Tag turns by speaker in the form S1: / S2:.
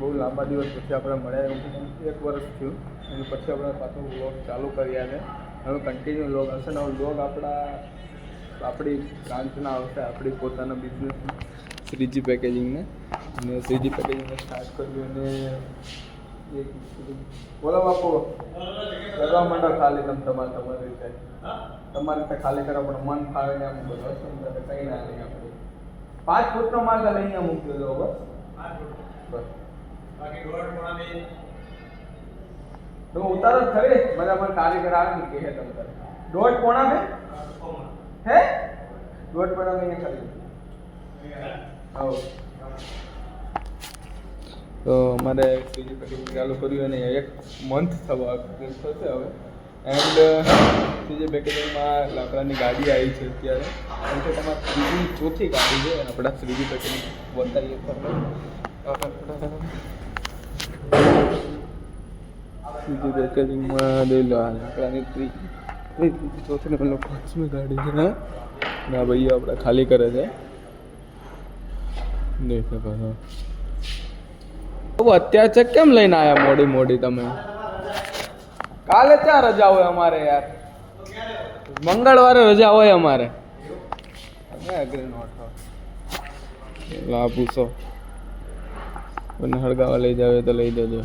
S1: બહુ લાંબા દિવસ પછી આપણે મળ્યા, એવું 1 વર્ષ થયું અને પછી આપણે પાછો વ્લોગ ચાલુ કર્યા છે. હવે કન્ટિન્યુ વ્લોગ હશે ને વ્લોગ આપણી બ્રાન્ચના આવશે, આપણી પોતાના બિઝનેસમાં શ્રીજી પેકેજિંગને. અને શ્રીજી પેકેજિંગને સ્ટાર્ટ કર્યું અને બોલો બાપુ કરવા માંડો ખાલી તમારી રીતે ખાલી કરવા પણ મન ફાવે ને આમ બધું હશે ને કંઈ ના નહીં. આપણે 5 ફૂટનો માલ લઈને મૂકી દો બસ. તો ઉતારો ખરી બધા પણ કારીગર આવી કે હે તમે 1.5 પોણા में હે 1.5 પોણા में ખરી. તો અમારે શ્રીજી પેકેજિંગ ચાલુ કર્યું અને 1 મંથ થશે હવે. એન્ડ શ્રીજી પેકેજિંગમાં લાકડાની ગાડી આવી છે અત્યારે, એમ કે તમારે 3જી 4થી ગાડી છે આપણા શ્રીજી પેકેજિંગ બતાવીએ તમને. શ્રીજી પેકેજિંગમાં લઈ લો લાકડાની 3જી 4થી ને 5મી ગાડી છે ને આ ભાઈઓ આપણે ખાલી કરે છે. દેખ શકો છો અત્યારે ચેક કેમ લઈને આવ્યા મોડી તમે? કાલે ક્યાં રજા હોય અમારે યાર? મંગળવારે રજા હોય અમારે. પૂછો અને હળગાવા લઈ જાવ તો લઈ જજો.